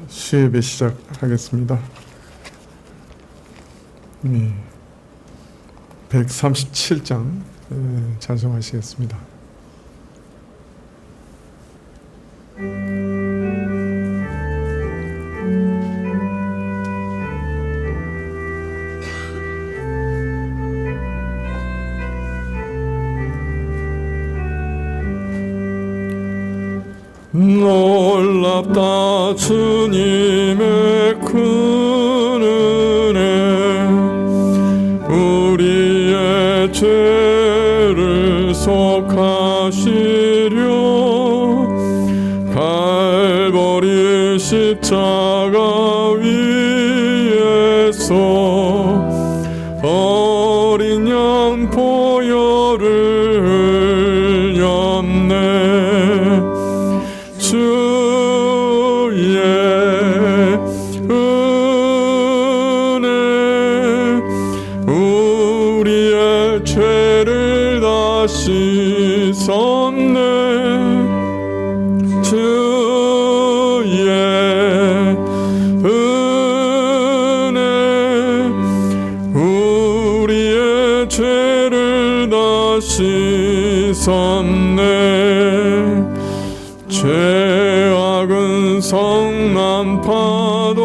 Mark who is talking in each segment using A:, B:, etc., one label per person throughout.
A: 시예배 시작하겠습니다. 137장 찬송하시겠습니다. 놀랍다 주님의 큰 은혜, 우리의 죄를 속하시려 갈보리 십자가 위에서 어린 양 보혈을 흘렸네. 주의 은혜, 우리의 죄를 다 씻었네. 주의 은혜, 우리의 죄를 다 씻었네. 죄악은 성난 파도같이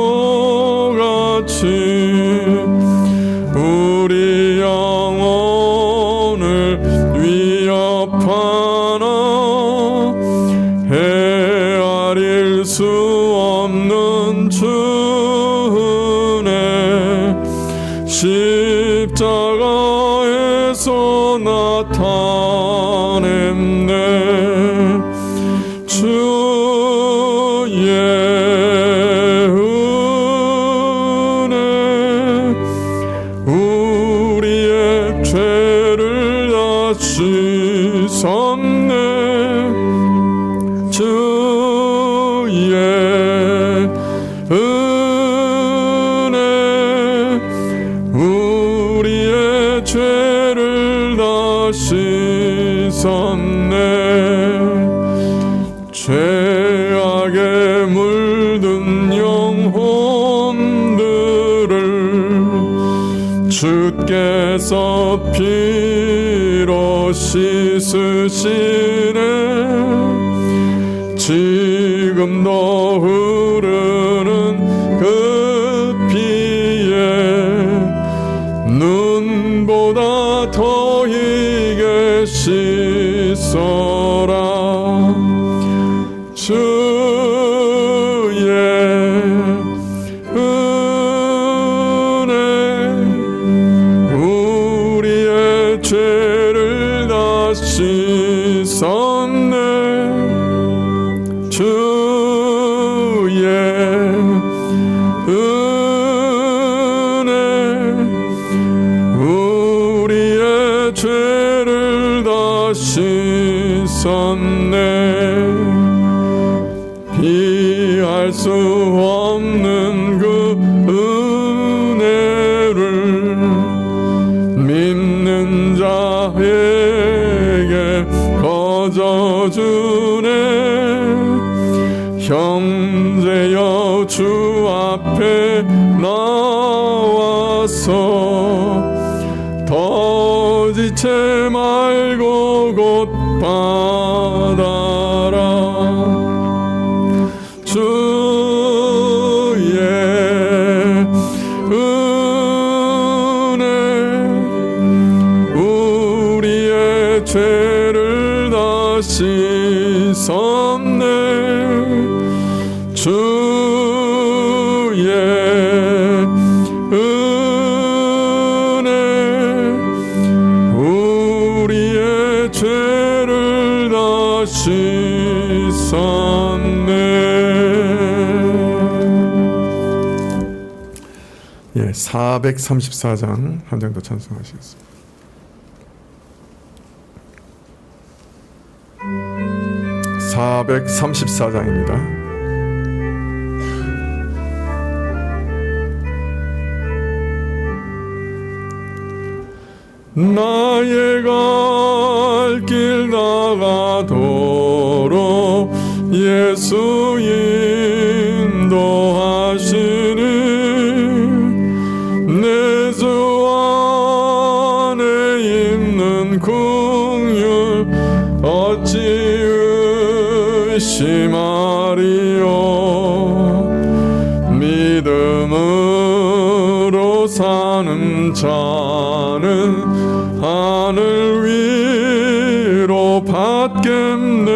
A: 우리 영혼을 위협하나 헤아릴 수 없는 주의 십자가에서 나타냈네. 주의 은혜, 우리의 죄를 다 씻었네. 주의 은혜, 우리의 죄를 다 씻었네. 죄악에 물든 영혼들을 주께서 피로 씻으시네. 지금도 흐르는 그 피에 눈보다 더 희게 씻어라. 주의 은혜, 우리의 죄를 다 씻었네. 주의 은혜, 우리의 죄를 다 씻었네. 피할 수 없는 그 은혜를 믿는 자에게 거저주네. 형제여 주 앞에 나와서 더 지체 말고 곧 받아라. 주의 은혜, 우리의 죄를 다 씻었네. 주의 은혜, 우리의 죄를 다 씻었네. 434장 한 장 더 찬송하시겠습니다. 434장입니다. 나의 갈 길 나가도록 예수 인도하시니 내 주 안에 있는 긍휼 어찌 의심하리요. 믿음으로 사는 자는 하늘 위로 받겠네.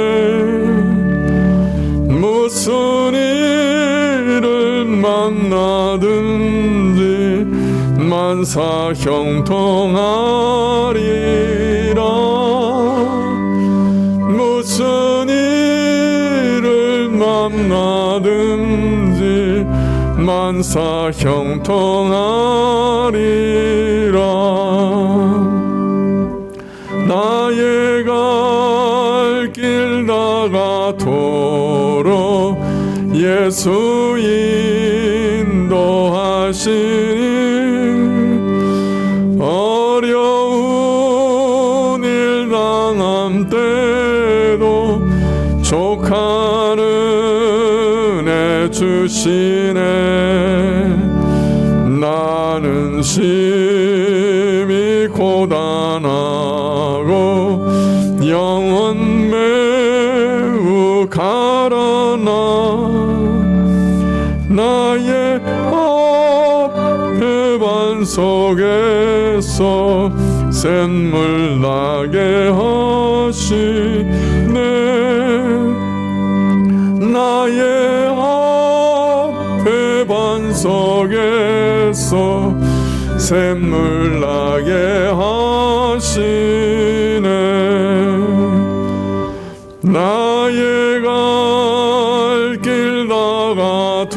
A: 무슨 일을 만나든지 만사 형통하리라. 무슨 일을 만나든지 만사 형통하리라. 나의 갈 길 다가도록 예수 인도하시니 어려운 일 당함 때도 족하는 애 주시네. 나는 심히 고단하고 영혼 매우 가라나 나의 앞에 속에서 샘물 나게 하시네. 나의 앞에 반석에서 샘물 나게 하시네. 나의 갈 길 다가도록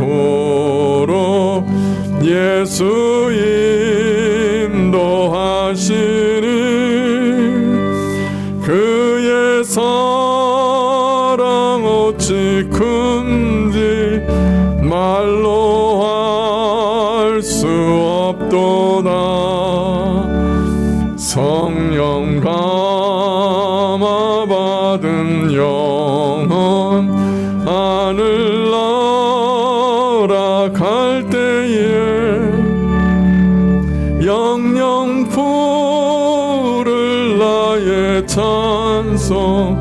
A: 예수 인도하시니 그의 사랑 어찌 큰지 말로 할 수 없도다. 성령 감화 받은 영혼 하늘 날아갈 때에 영영 부를 나의 찬송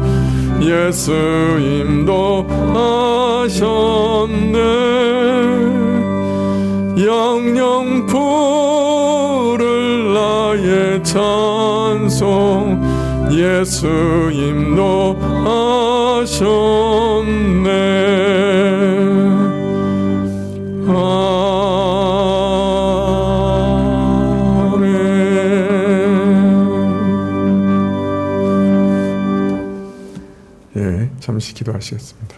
A: 예수 인도하셨네. 영영 부를 나의 찬송 예수 인도하셨네. 예, 잠시 기도하시겠습니다.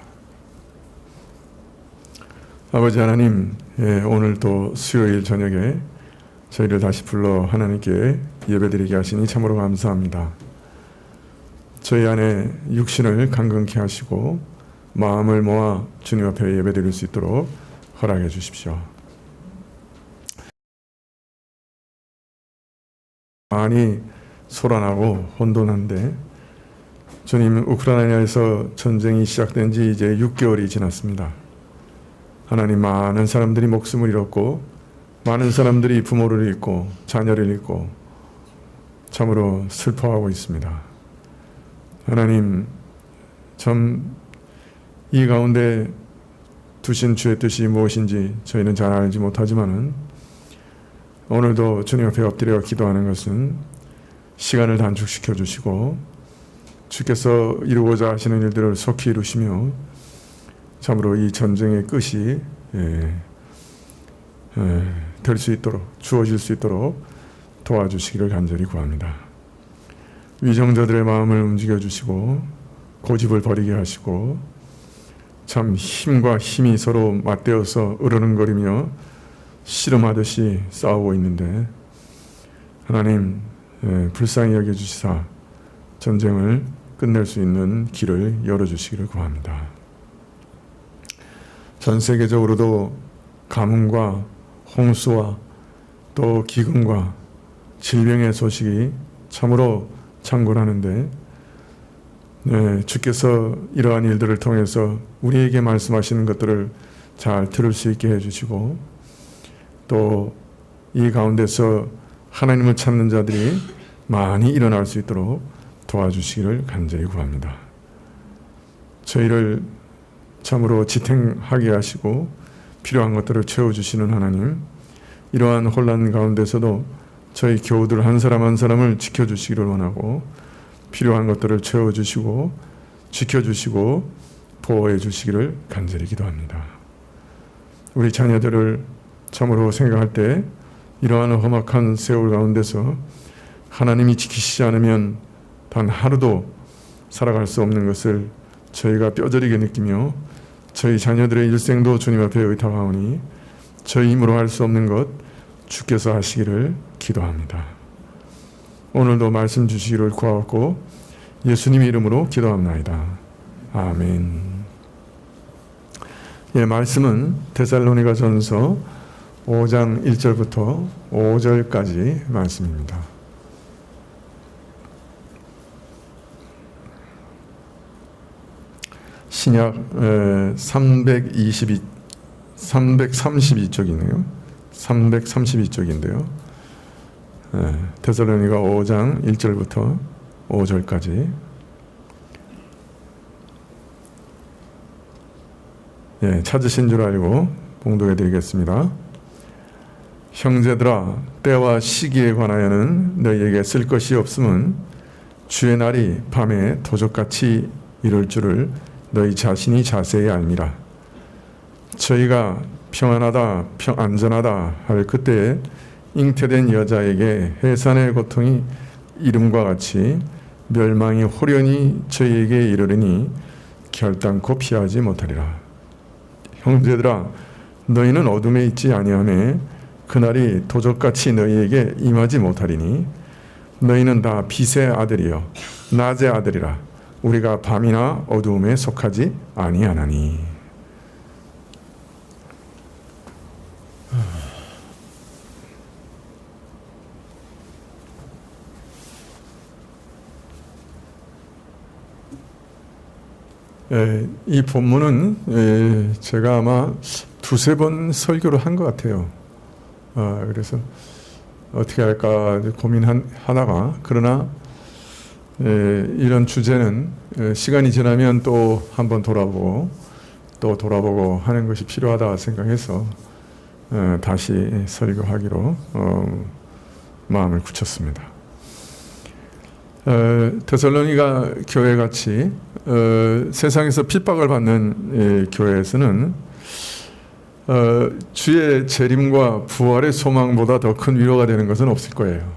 A: 아버지 하나님, 예, 오늘 또 수요일 저녁에 저희를 다시 불러 하나님께 예배드리게 하시니 참으로 감사합니다. 저희 안에 육신을 강건케 하시고 마음을 모아 주님 앞에 예배드릴 수 있도록 허락해 주십시오. 많이 소란하고 혼돈한데 주님, 우크라이나에서 전쟁이 시작된 지 이제 6개월이 지났습니다. 하나님, 많은 사람들이 목숨을 잃었고 많은 사람들이 부모를 잃고 자녀를 잃고 참으로 슬퍼하고 있습니다. 하나님, 참 이 가운데 두신 주의 뜻이 무엇인지 저희는 잘 알지 못하지만은 오늘도 주님 앞에 엎드려 기도하는 것은 시간을 단축시켜 주시고 주께서 이루고자 하시는 일들을 속히 이루시며 참으로 이 전쟁의 끝이 될 수 있도록, 주어질 수 있도록 도와주시기를 간절히 구합니다. 위정자들의 마음을 움직여 주시고 고집을 버리게 하시고 참 힘과 힘이 서로 맞대어서 으르렁거리며 씨름하듯이 싸우고 있는데 하나님, 불쌍히 여겨주시사 전쟁을 끝낼 수 있는 길을 열어주시기를 구합니다. 전 세계적으로도 가뭄과 홍수와 또 기근과 질병의 소식이 참으로 창궐하는데 네, 주께서 이러한 일들을 통해서 우리에게 말씀하시는 것들을 잘 들을 수 있게 해주시고 또 이 가운데서 하나님을 찾는 자들이 많이 일어날 수 있도록 도와주시기를 간절히 구합니다. 저희를 참으로 지탱하게 하시고 필요한 것들을 채워주시는 하나님, 이러한 혼란 가운데서도 저희 교우들 한 사람 한 사람을 지켜주시기를 원하고 필요한 것들을 채워주시고 지켜주시고 보호해 주시기를 간절히 기도합니다. 우리 자녀들을 참으로 생각할 때 이러한 험악한 세월 가운데서 하나님이 지키시지 않으면 단 하루도 살아갈 수 없는 것을 저희가 뼈저리게 느끼며 저희 자녀들의 일생도 주님 앞에 의탁하오니 저희 힘으로 할 수 없는 것 주께서 하시기를 기도합니다. 오늘도 말씀 주시기를 구하고 예수님 이름으로 기도합나이다. 아멘. 예, 말씀은 데살로니가 전서 5장 1절부터 5절까지 말씀입니다. 신약 332쪽이네요. 332쪽인데요. 데살로니가 5장 1절부터 5절까지. 예, 찾으신 줄 알고 봉독해 드리겠습니다. 형제들아, 때와 시기에 관하여는 너희에게 쓸 것이 없음은 주의 날이 밤에 도적같이 이룰 줄을 너희 자신이 자세히 알미라. 저희가 평안하다, 안전하다 할 그때에 잉태된 여자에게 해산의 고통이 이름과 같이 멸망이 홀연히 저희에게 이르르니 결단코 피하지 못하리라. 형제들아, 너희는 어둠에 있지 아니하매 그날이 도적같이 너희에게 임하지 못하리니 너희는 다 빛의 아들이요 낮의 아들이라. 우리가 밤이나 어두움에 속하지 아니하나니. 이 본문은 제가 아마 두세 번 설교를 한 것 같아요. 그래서 어떻게 할까 고민하다가 그러나 이런 주제는 시간이 지나면 또 한번 돌아보고 또 돌아보고 하는 것이 필요하다 생각해서 다시 설교하기로 마음을 굳혔습니다. 데살로니가 교회같이 세상에서 핍박을 받는 교회에서는 주의 재림과 부활의 소망보다 더 큰 위로가 되는 것은 없을 거예요.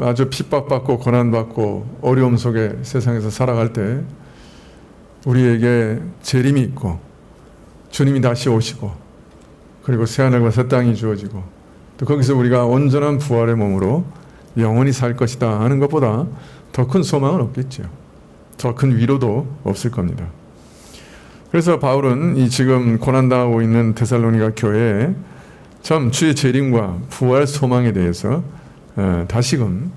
A: 아주 핍박받고 고난받고 어려움 속에 세상에서 살아갈 때 우리에게 재림이 있고 주님이 다시 오시고 그리고 새하늘과 새 땅이 주어지고 또 거기서 우리가 온전한 부활의 몸으로 영원히 살 것이다 하는 것보다 더 큰 소망은 없겠죠. 더 큰 위로도 없을 겁니다. 그래서 바울은 이 지금 고난당하고 있는 데살로니가 교회에 참 주의 재림과 부활 소망에 대해서 다시금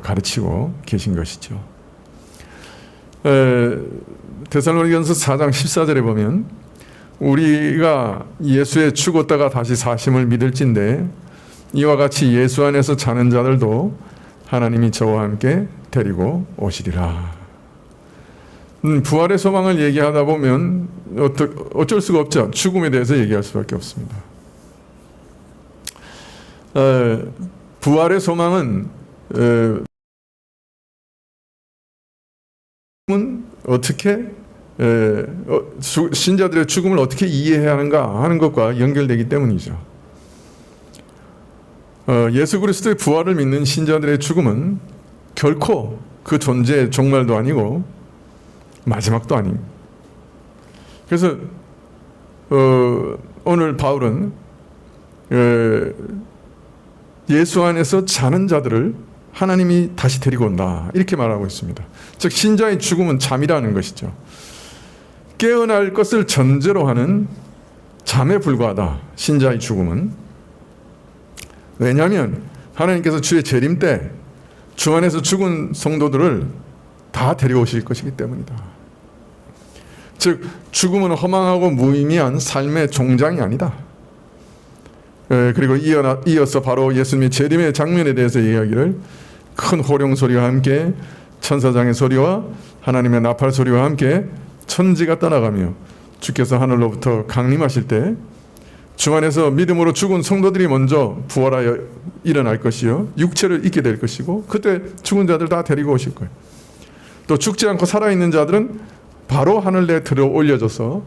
A: 가르치고 계신 것이죠. 데살로니가전서 4장 14절에 보면 우리가 예수의 죽었다가 다시 사심을 믿을진대 이와 같이 예수 안에서 자는 자들도 하나님이 저와 함께 데리고 오시리라. 부활의 소망을 얘기하다 보면 어쩔 수가 없죠. 죽음에 대해서 얘기할 수밖에 없습니다. 부활의 소망은 어떻게 신자들의 죽음을 어떻게 이해해야 하는가 하는 것과 연결되기 때문이죠. 예수 그리스도의 부활을 믿는 신자들의 죽음은 결코 그 존재의 종말도 아니고 마지막도 아닙니다. 그래서 오늘 바울은 예수 안에서 자는 자들을 하나님이 다시 데리고 온다 이렇게 말하고 있습니다. 즉 신자의 죽음은 잠이라는 것이죠. 깨어날 것을 전제로 하는 잠에 불과하다. 신자의 죽음은. 왜냐하면 하나님께서 주의 재림 때 주 안에서 죽은 성도들을 다 데려오실 것이기 때문이다. 즉 죽음은 허망하고 무의미한 삶의 종장이 아니다. 그리고 이어서 바로 예수님의 재림의 장면에 대해서 이야기를 큰 호령 소리와 함께 천사장의 소리와 하나님의 나팔 소리와 함께 천지가 떠나가며 주께서 하늘로부터 강림하실 때 주 안에서 믿음으로 죽은 성도들이 먼저 부활하여 일어날 것이요 육체를 입게 될 것이고 그때 죽은 자들 다 데리고 오실 거예요. 또 죽지 않고 살아있는 자들은 바로 하늘에 들어 올려져서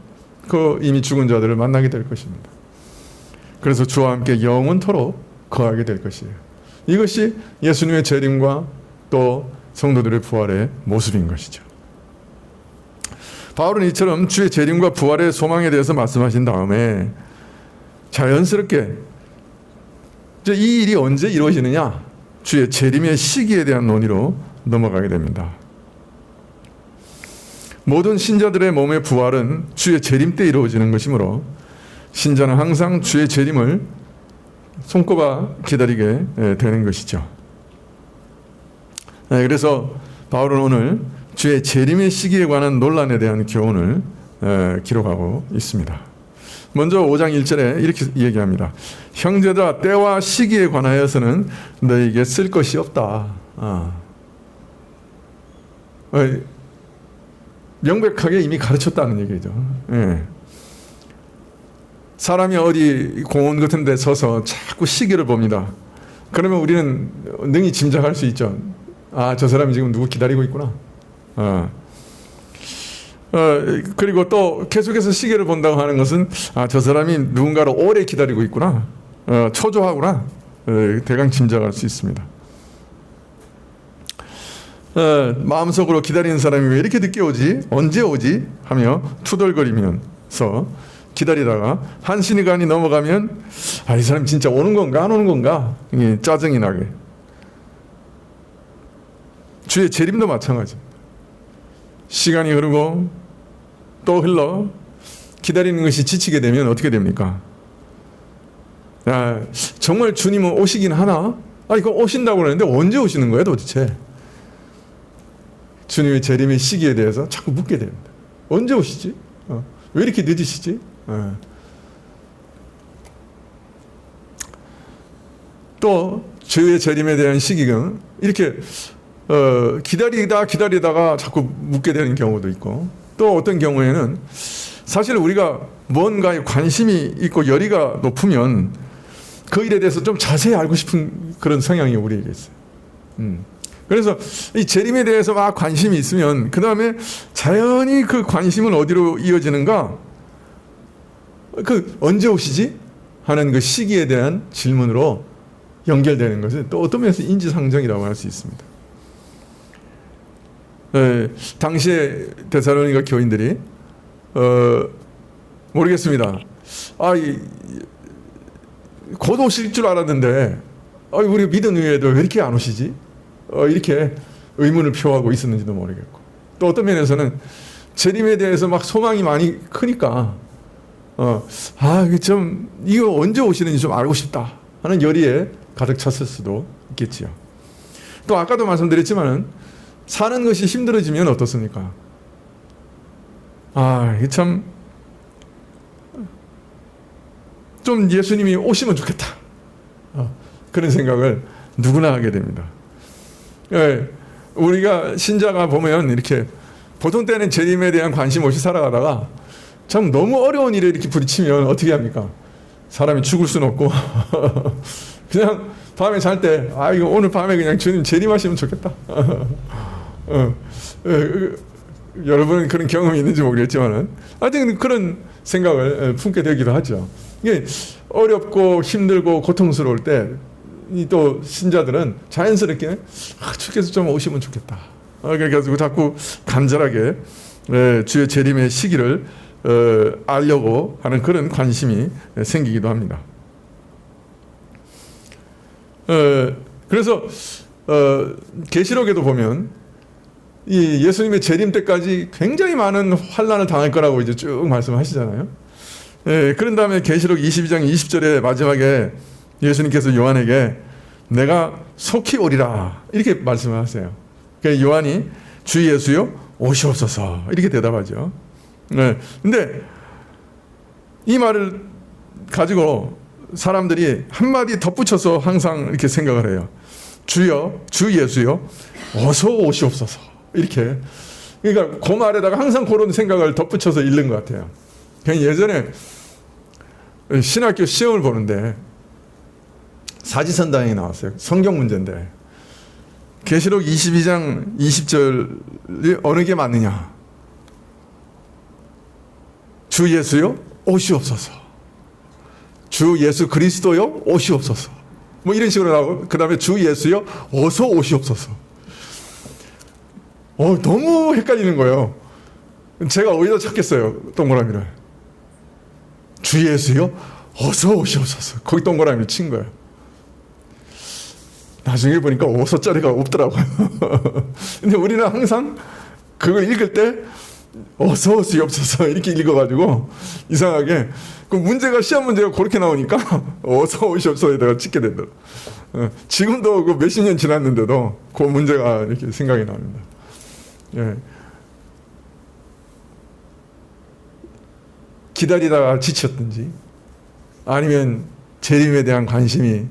A: 그 이미 죽은 자들을 만나게 될 것입니다. 그래서 주와 함께 영원토록 거하게 될 것이에요. 이것이 예수님의 재림과 또 성도들의 부활의 모습인 것이죠. 바울은 이처럼 주의 재림과 부활의 소망에 대해서 말씀하신 다음에 자연스럽게 이제 이 일이 언제 이루어지느냐? 주의 재림의 시기에 대한 논의로 넘어가게 됩니다. 모든 신자들의 몸의 부활은 주의 재림 때 이루어지는 것이므로 신자는 항상 주의 재림을 손꼽아 기다리게 되는 것이죠. 그래서 바울은 오늘 주의 재림의 시기에 관한 논란에 대한 교훈을 기록하고 있습니다. 먼저 5장 1절에 이렇게 얘기합니다. 형제들아 때와 시기에 관하여서는 너에게 쓸 것이 없다. 명백하게 이미 가르쳤다는 얘기죠. 사람이 어디 공원 같은 데 서서 자꾸 시계를 봅니다. 그러면 우리는 능히 짐작할 수 있죠. 저 사람이 지금 누구 기다리고 있구나. 그리고 또 계속해서 시계를 본다고 하는 것은 저 사람이 누군가를 오래 기다리고 있구나. 초조하구나. 대강 짐작할 수 있습니다. 마음속으로 기다리는 사람이 왜 이렇게 늦게 오지? 언제 오지? 하며 투덜거리면서 기다리다가 한시간이 넘어가면 이 사람 진짜 오는 건가 안 오는 건가? 짜증이 나게. 주의 재림도 마찬가지입니다. 시간이 흐르고 또 흘러 기다리는 것이 지치게 되면 어떻게 됩니까? 정말 주님은 오시긴 하나? 이거 오신다고 그러는데 언제 오시는 거예요 도대체? 주님의 재림의 시기에 대해서 자꾸 묻게 됩니다. 언제 오시지? 왜 이렇게 늦으시지? 또 주의 재림에 대한 시기가 이렇게 기다리다가 자꾸 묻게 되는 경우도 있고 또 어떤 경우에는 사실 우리가 뭔가에 관심이 있고 열의가 높으면 그 일에 대해서 좀 자세히 알고 싶은 그런 성향이 우리에게 있어요. 그래서 이 재림에 대해서 막 관심이 있으면 그 다음에 자연히 그 관심은 어디로 이어지는가? 언제 오시지? 하는 그 시기에 대한 질문으로 연결되는 것은 또 어떤 면에서 인지상정이라고 할 수 있습니다. 당시에 데살로니가 교인들이 모르겠습니다. 곧 오실 줄 알았는데 우리 믿은 후에도 왜 이렇게 안 오시지? 이렇게 의문을 표하고 있었는지도 모르겠고 또 어떤 면에서는 재림에 대해서 막 소망이 많이 크니까 이거 언제 오시는지 좀 알고 싶다 하는 열의에 가득 찼을 수도 있겠지요. 또 아까도 말씀드렸지만은 사는 것이 힘들어지면 어떻습니까? 이게 참 좀 예수님이 오시면 좋겠다. 그런 생각을 누구나 하게 됩니다. 우리가 신자가 보면 이렇게 보통 때는 재림에 대한 관심 없이 살아가다가 참 너무 어려운 일에 이렇게 부딪히면 어떻게 합니까? 사람이 죽을 수는 없고 그냥 밤에 잘 때 이거 오늘 밤에 그냥 주님 재림하시면 좋겠다. 여러분은 그런 경험이 있는지 모르겠지만은 하여튼 그런 생각을 품게 되기도 하죠. 이게 어렵고 힘들고 고통스러울 때 또 신자들은 자연스럽게 주께서 좀 오시면 좋겠다. 그래서 자꾸 간절하게 주의 재림의 시기를 알려고 하는 그런 관심이 생기기도 합니다. 그래서 계시록에도 보면 이 예수님의 재림 때까지 굉장히 많은 환난을 당할 거라고 이제 쭉 말씀하시잖아요. 그런 다음에 계시록 22장 20절에 마지막에 예수님께서 요한에게 내가 속히 오리라 이렇게 말씀을 하세요. 그러니까 요한이 주 예수여 오시옵소서 이렇게 대답하죠. 네. 근데 이 말을 가지고 사람들이 한마디 덧붙여서 항상 이렇게 생각을 해요. 주여, 주 예수여 어서 오시옵소서 이렇게. 그러니까 그 말에다가 항상 그런 생각을 덧붙여서 읽는 것 같아요. 예전에 신학교 시험을 보는데 사지선다형이 나왔어요. 성경 문제인데 계시록 22장 20절이 어느 게 맞느냐? 주 예수요 오시옵소서. 주 예수 그리스도요 오시옵소서. 뭐 이런 식으로 나오고 그 다음에 주 예수요 어서 오시옵소서. 너무 헷갈리는 거예요. 제가 어디다 찾겠어요 동그라미를. 주 예수요 어서 오시옵소서. 거기 동그라미를 친 거예요. 나중에 보니까 어서자리가 없더라고요. 근데 우리는 항상 그걸 읽을 때 어서 오시옵소서 이렇게 읽어가지고 이상하게 그 문제가 시험 문제가 그렇게 나오니까 어서 오시옵소서에다가 찍게 된다. 지금도 그 몇십 년 지났는데도 그 문제가 이렇게 생각이 납니다. 예. 기다리다가 지쳤든지 아니면 재림에 대한 관심이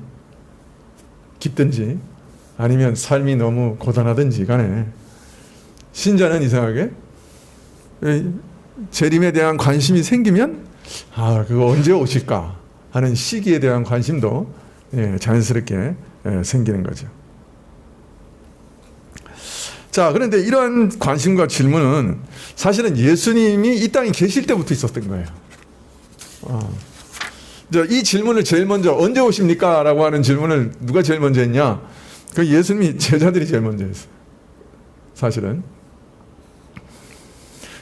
A: 깊든지 아니면 삶이 너무 고단하든지 간에 신자는 이상하게 재림에 대한 관심이 생기면 그거 언제 오실까 하는 시기에 대한 관심도 자연스럽게 생기는 거죠. 자, 그런데 이러한 관심과 질문은 사실은 예수님이 이 땅에 계실 때부터 있었던 거예요. 이 질문을 제일 먼저 언제 오십니까? 라고 하는 질문을 누가 제일 먼저 했냐? 그 예수님이 제자들이 제일 먼저 했어요. 사실은.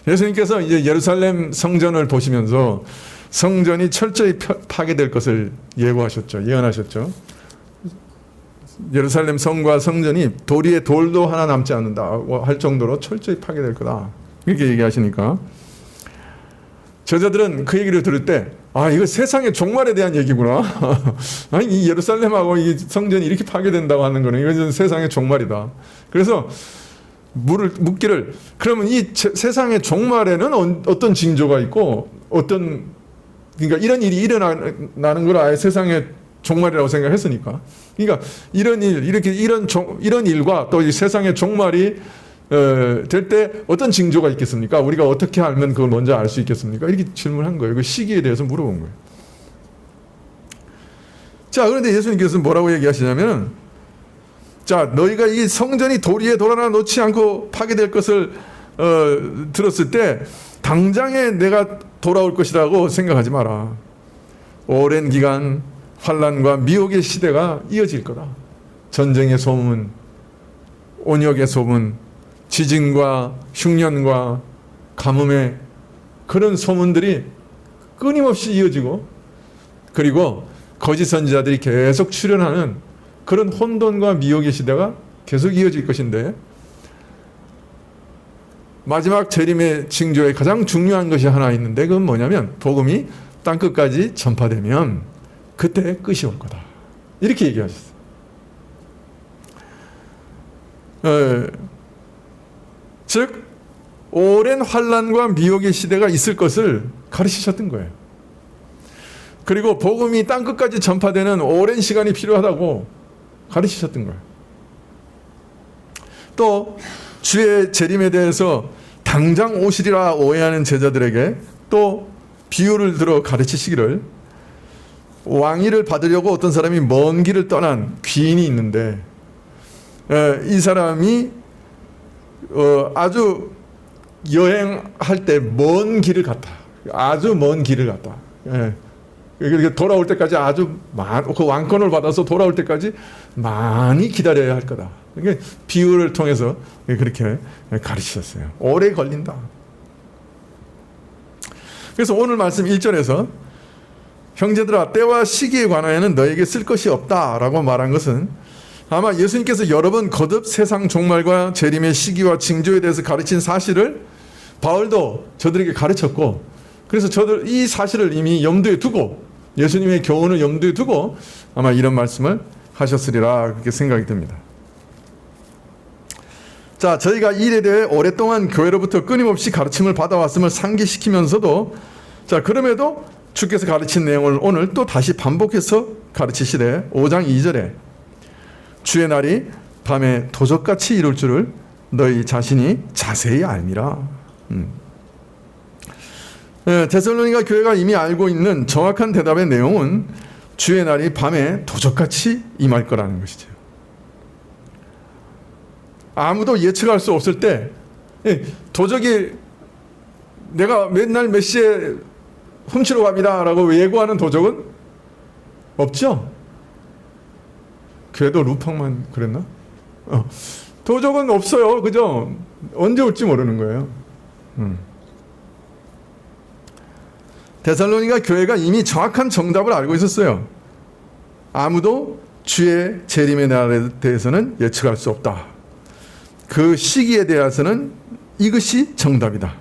A: 예수님께서 이제 예루살렘 성전을 보시면서 성전이 철저히 파괴될 것을 예고하셨죠. 예언하셨죠. 예루살렘 성과 성전이 돌 위에 돌도 하나 남지 않는다 할 정도로 철저히 파괴될 거다. 이렇게 얘기하시니까 제자들은 그 얘기를 들을 때 이거 세상의 종말에 대한 얘기구나. 아니 이 예루살렘하고 이 성전이 이렇게 파괴된다고 하는 거는 이건 세상의 종말이다. 그래서 묻기를 그러면 이 세상의 종말에는 어떤 징조가 있고 그러니까 이런 일이 일어나는 걸 아예 세상의 종말이라고 생각했으니까. 그러니까 이런 일과 또 이 세상의 종말이 될 때 어떤 징조가 있겠습니까? 우리가 어떻게 알면 그걸 먼저 알 수 있겠습니까? 이렇게 질문한 거예요. 그 시기에 대해서 물어본 거예요. 자, 그런데 예수님께서 뭐라고 얘기하시냐면, 자, 너희가 이 성전이 돌 위에 돌 하나 놓지 않고 파괴될 것을 들었을 때 당장에 내가 돌아올 것이라고 생각하지 마라. 오랜 기간 환난과 미혹의 시대가 이어질 거다. 전쟁의 소문, 온역의 소문, 지진과 흉년과 가뭄의 그런 소문들이 끊임없이 이어지고 그리고 거짓 선지자들이 계속 출현하는 그런 혼돈과 미혹의 시대가 계속 이어질 것인데 마지막 재림의 징조에 가장 중요한 것이 하나 있는데 그건 뭐냐면 복음이 땅끝까지 전파되면 그때 끝이 올 거다. 이렇게 얘기하셨어요. 즉 오랜 환난과 미혹의 시대가 있을 것을 가르치셨던 거예요. 그리고 복음이 땅끝까지 전파되는 오랜 시간이 필요하다고 가르치셨던 거예요. 또 주의 재림에 대해서 당장 오시리라 오해하는 제자들에게 또 비유를 들어 가르치시기를 왕위를 받으려고 어떤 사람이 먼 길을 떠난 귀인이 있는데 이 사람이 아주 여행할 때 먼 길을 갔다. 아주 먼 길을 갔다. 돌아올 때까지 그 왕권을 받아서 돌아올 때까지 많이 기다려야 할 거다. 그러니까 비유를 통해서 그렇게 가르치셨어요. 오래 걸린다. 그래서 오늘 말씀 1절에서 형제들아 때와 시기에 관하여는 너에게 쓸 것이 없다라고 말한 것은 아마 예수님께서 여러 번 거듭 세상 종말과 재림의 시기와 징조에 대해서 가르친 사실을 바울도 저들에게 가르쳤고 그래서 저들 이 사실을 이미 염두에 두고 예수님의 교훈을 염두에 두고 아마 이런 말씀을 하셨으리라 그렇게 생각이 듭니다. 자, 저희가 이 일에 대해 오랫동안 교회로부터 끊임없이 가르침을 받아왔음을 상기시키면서도, 자, 그럼에도 주께서 가르친 내용을 오늘 또 다시 반복해서 가르치시되 5장 2절에 주의 날이 밤에 도적같이 이룰 줄을 너희 자신이 자세히 알미라. 데살로니가 교회가 이미 알고 있는 정확한 대답의 내용은 주의 날이 밤에 도적같이 임할 거라는 것이죠. 아무도 예측할 수 없을 때 도적이 내가 맨날 몇 시에 훔치러 갑니다 라고 예고하는 도적은 없죠. 궤도 루팡만 그랬나? 도적은 없어요. 그죠? 언제 올지 모르는 거예요. 데살로니가 교회가 이미 정확한 정답을 알고 있었어요. 아무도 주의 재림의 날에 대해서는 예측할 수 없다. 그 시기에 대해서는 이것이 정답이다.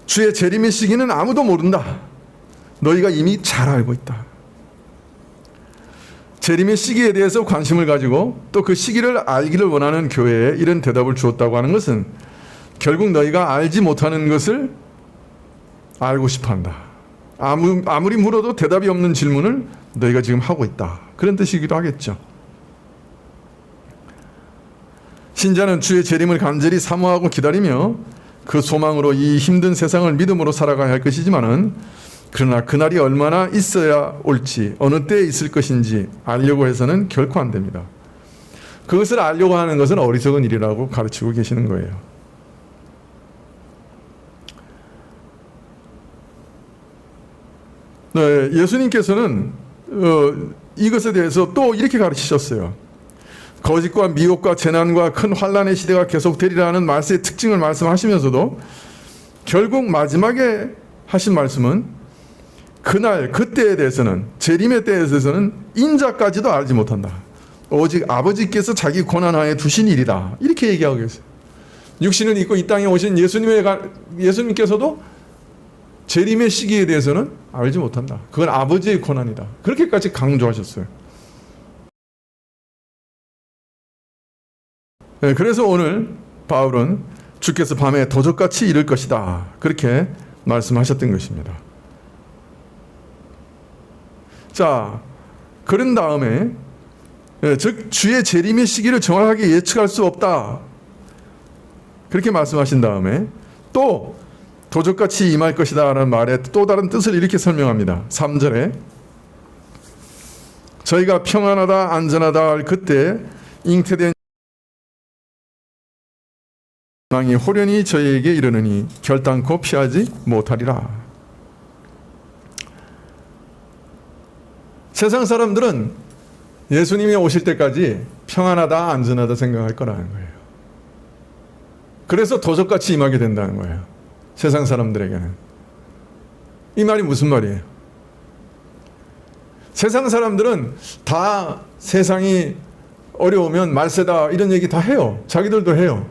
A: 주의 재림의 시기는 아무도 모른다. 너희가 이미 잘 알고 있다. 재림의 시기에 대해서 관심을 가지고 또 그 시기를 알기를 원하는 교회에 이런 대답을 주었다고 하는 것은 결국 너희가 알지 못하는 것을 알고 싶어한다. 아무리 물어도 대답이 없는 질문을 너희가 지금 하고 있다. 그런 뜻이기도 하겠죠. 신자는 주의 재림을 간절히 사모하고 기다리며 그 소망으로 이 힘든 세상을 믿음으로 살아가야 할 것이지만은, 그러나 그날이 얼마나 있어야 올지, 어느 때에 있을 것인지 알려고 해서는 결코 안 됩니다. 그것을 알려고 하는 것은 어리석은 일이라고 가르치고 계시는 거예요. 네, 예수님께서는 이것에 대해서 또 이렇게 가르치셨어요. 거짓과 미혹과 재난과 큰 환난의 시대가 계속되리라는 말씀의 특징을 말씀하시면서도 결국 마지막에 하신 말씀은 그날 그때에 대해서는, 재림의 때에 대해서는 인자까지도 알지 못한다. 오직 아버지께서 자기 권한하에 두신 일이다. 이렇게 얘기하고 계세요. 육신을 입고 이 땅에 오신 예수님께서도 재림의 시기에 대해서는 알지 못한다. 그건 아버지의 권한이다. 그렇게까지 강조하셨어요. 네, 그래서 오늘 바울은 주께서 밤에 도적같이 이를 것이다. 그렇게 말씀하셨던 것입니다. 자, 그런 다음에 즉 주의 재림의 시기를 정확하게 예측할 수 없다. 그렇게 말씀하신 다음에 또 도적같이 임할 것이다 라는 말에 또 다른 뜻을 이렇게 설명합니다. 3절에 저희가 평안하다 안전하다 할 그때 잉태된 망이 호련히 저희에게 이르느니 결단코 피하지 못하리라. 세상 사람들은 예수님이 오실 때까지 평안하다 안전하다 생각할 거라는 거예요. 그래서 도적같이 임하게 된다는 거예요. 세상 사람들에게는. 이 말이 무슨 말이에요? 세상 사람들은 다 세상이 어려우면 말세다 이런 얘기 다 해요. 자기들도 해요.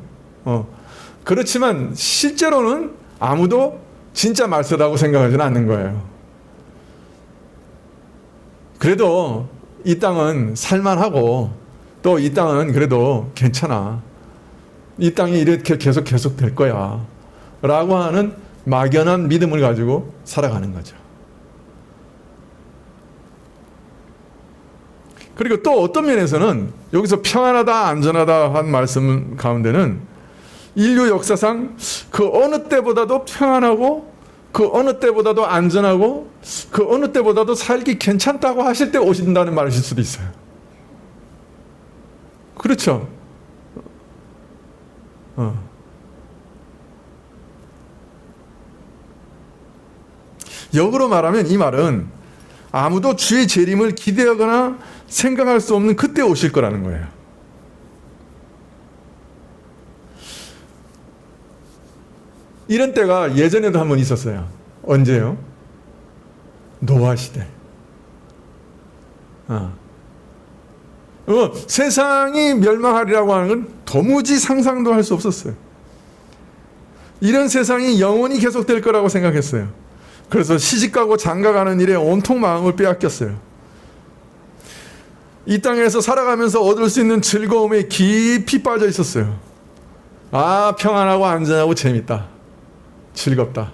A: 그렇지만 실제로는 아무도 진짜 말세다고 생각하지는 않는 거예요. 그래도 이 땅은 살만하고 또 이 땅은 그래도 괜찮아. 이 땅이 이렇게 계속 될 거야. 라고 하는 막연한 믿음을 가지고 살아가는 거죠. 그리고 또 어떤 면에서는 여기서 평안하다 안전하다 한 말씀 가운데는 인류 역사상 그 어느 때보다도 평안하고 그 어느 때보다도 안전하고 그 어느 때보다도 살기 괜찮다고 하실 때 오신다는 말이실 수도 있어요. 그렇죠? 역으로 말하면 이 말은 아무도 주의 재림을 기대하거나 생각할 수 없는 그때 오실 거라는 거예요. 이런 때가 예전에도 한번 있었어요. 언제요? 노아 시대. 세상이 멸망하리라고 하는 건 도무지 상상도 할 수 없었어요. 이런 세상이 영원히 계속될 거라고 생각했어요. 그래서 시집가고 장가가는 일에 온통 마음을 빼앗겼어요. 이 땅에서 살아가면서 얻을 수 있는 즐거움에 깊이 빠져 있었어요. 아, 평안하고 안전하고 재밌다. 즐겁다.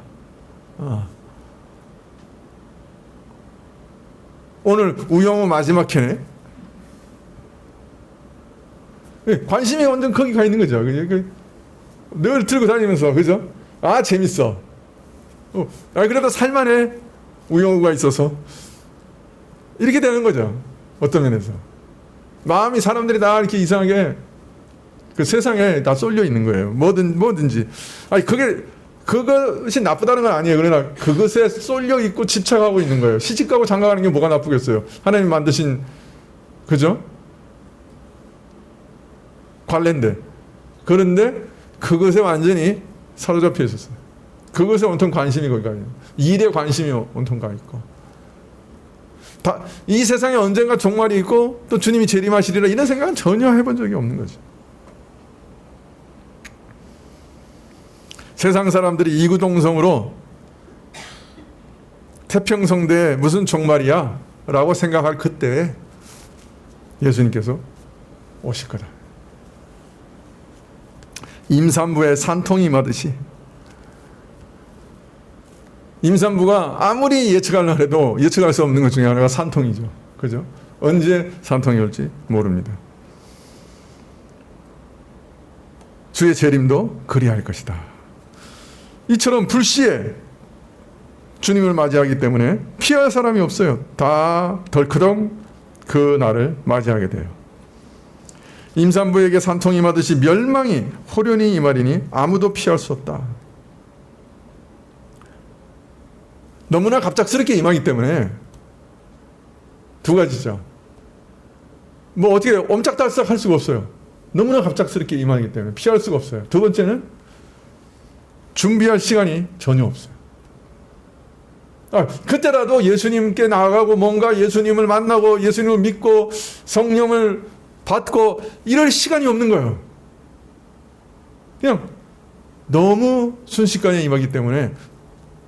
A: 오늘 우영우 마지막 회네. 관심이 완전 거기 가 있는 거죠. 늘 들고 다니면서, 그죠? 아, 재밌어. 그래도 살만해. 우영우가 있어서. 이렇게 되는 거죠. 어떤 면에서. 마음이 사람들이 다 이렇게 이상하게 그 세상에 다 쏠려 있는 거예요. 뭐든지. 아니, 그것이 나쁘다는 건 아니에요. 그러나 그것에 쏠려 있고 집착하고 있는 거예요. 시집가고 장가가는 게 뭐가 나쁘겠어요. 하나님 만드신, 그죠? 관례인데. 그런데 그것에 완전히 사로잡혀 있었어요. 그것에 온통 관심이 거기 가 있는, 일에 관심이 온통 가 있고. 이 세상에 언젠가 종말이 있고 또 주님이 재림하시리라 이런 생각은 전혀 해본 적이 없는 거죠. 세상 사람들이 이구동성으로 태평성대에 무슨 종말이야 라고 생각할 그때에 예수님께서 오실 거다. 임산부의 산통이 임하듯이, 임산부가 아무리 예측하려고 해도 예측할 수 없는 것 중에 하나가 산통이죠. 그죠? 언제 산통이 올지 모릅니다. 주의 재림도 그리할 것이다. 이처럼 불시에 주님을 맞이하기 때문에 피할 사람이 없어요. 다 덜크덩 그 날을 맞이하게 돼요. 임산부에게 산통이 임하듯이 멸망이 호련히 임하리니 아무도 피할 수 없다. 너무나 갑작스럽게 임하기 때문에 두 가지죠. 뭐 어떻게 옴짝달싹 할 수가 없어요. 너무나 갑작스럽게 임하기 때문에 피할 수가 없어요. 두 번째는 준비할 시간이 전혀 없어요. 그때라도 예수님께 나아가고 뭔가 예수님을 만나고 예수님을 믿고 성령을 받고 이럴 시간이 없는 거예요. 그냥 너무 순식간에 임하기 때문에